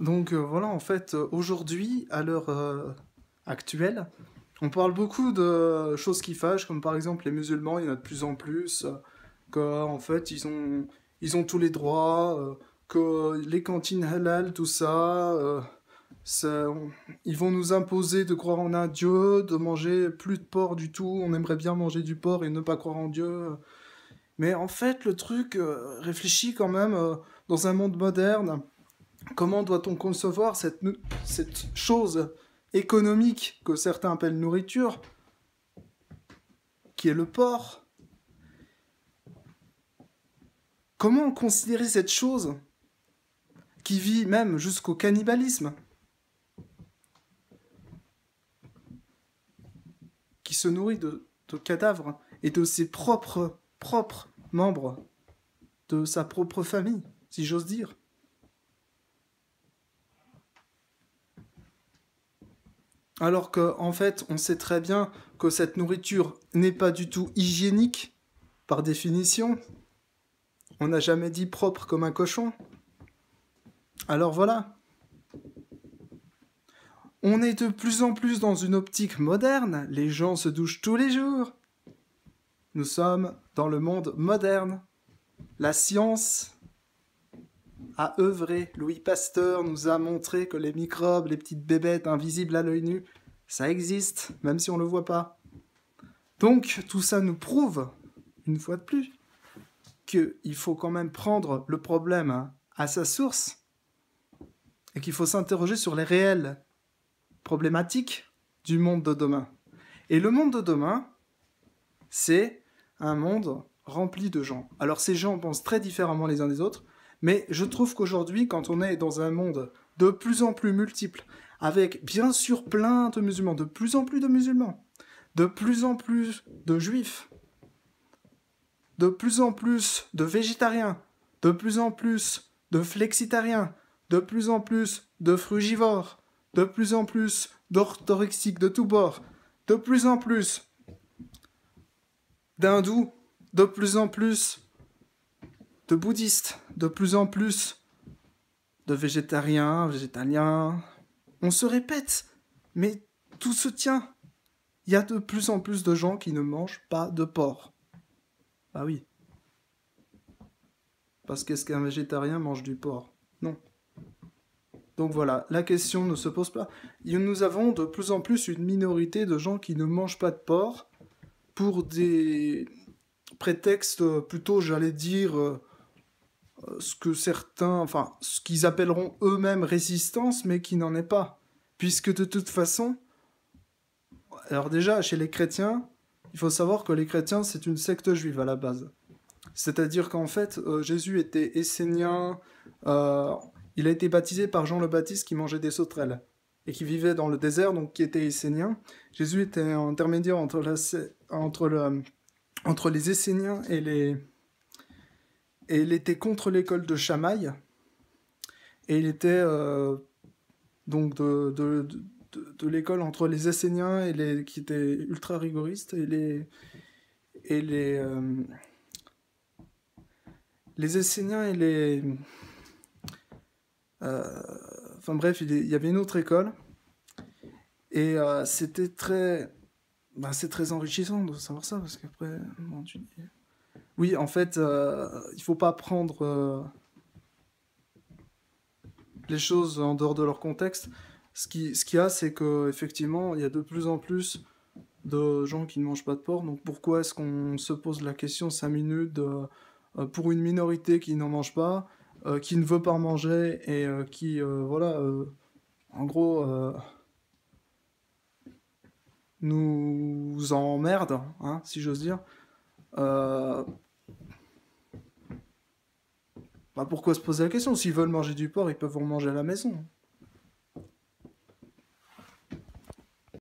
Donc voilà, en fait, aujourd'hui, à l'heure actuelle, on parle beaucoup de choses qui fâchent, comme par exemple les musulmans, il y en a de plus en plus, qu'en fait, ils ont tous les droits, que les cantines halal, tout ça, ils vont nous imposer de croire en un Dieu, de manger plus de porc du tout, on aimerait bien manger du porc et ne pas croire en Dieu. Mais en fait, le truc réfléchit quand même dans un monde moderne. Comment doit-on concevoir cette chose économique que certains appellent nourriture, qui est le porc? Comment considérer cette chose qui vit même jusqu'au cannibalisme, qui se nourrit de cadavres et de ses propres membres, de sa propre famille, si j'ose dire? Alors qu'en fait, on sait très bien que cette nourriture n'est pas du tout hygiénique, par définition. On n'a jamais dit propre comme un cochon. Alors voilà. On est de plus en plus dans une optique moderne. Les gens se douchent tous les jours. Nous sommes dans le monde moderne. La science a œuvré. Louis Pasteur nous a montré que les microbes, les petites bébêtes invisibles à l'œil nu, ça existe, même si on ne le voit pas. Donc, tout ça nous prouve, une fois de plus, qu'il faut quand même prendre le problème à sa source et qu'il faut s'interroger sur les réelles problématiques du monde de demain. Et le monde de demain, c'est un monde rempli de gens. Alors ces gens pensent très différemment les uns des autres, mais je trouve qu'aujourd'hui, quand on est dans un monde de plus en plus multiple, avec bien sûr plein de musulmans, de plus en plus de musulmans, de plus en plus de juifs, de plus en plus de végétariens, de plus en plus de flexitariens, de plus en plus de frugivores, de plus en plus d'orthorexiques de tous bords, de plus en plus d'hindous, de plus en plus de bouddhistes, de plus en plus de végétariens, végétaliens. On se répète, mais tout se tient. Il y a de plus en plus de gens qui ne mangent pas de porc. Ah oui. Parce qu'est-ce qu'un végétarien mange du porc? Non. Donc voilà, la question ne se pose pas. Nous avons de plus en plus une minorité de gens qui ne mangent pas de porc pour des prétextes plutôt, j'allais dire, ce que certains, enfin, ce qu'ils appelleront eux-mêmes résistance, mais qui n'en est pas. Puisque de toute façon, alors déjà, chez les chrétiens, il faut savoir que les chrétiens, c'est une secte juive à la base. C'est-à-dire qu'en fait, Jésus était essénien, euh, il a été baptisé par Jean le Baptiste qui mangeait des sauterelles et qui vivait dans le désert, donc qui était essénien. Jésus était intermédiaire entre les Esséniens et les... Et il était contre l'école de Chamaï, et il était donc de l'école entre les Esséniens et les qui étaient ultra rigoristes et les Esséniens et les enfin bref, il y avait une autre école et c'était très c'est très enrichissant de savoir ça parce qu'après bon, oui, en fait, il faut pas prendre les choses en dehors de leur contexte. Ce qu'il y a, c'est qu'effectivement, il y a de plus en plus de gens qui ne mangent pas de porc. Donc pourquoi est-ce qu'on se pose la question 5 minutes pour une minorité qui n'en mange pas, qui ne veut pas en manger et qui, voilà, en gros, nous emmerde, hein, si j'ose dire. Euh, Pourquoi se poser la question? S'ils veulent manger du porc, ils peuvent en manger à la maison.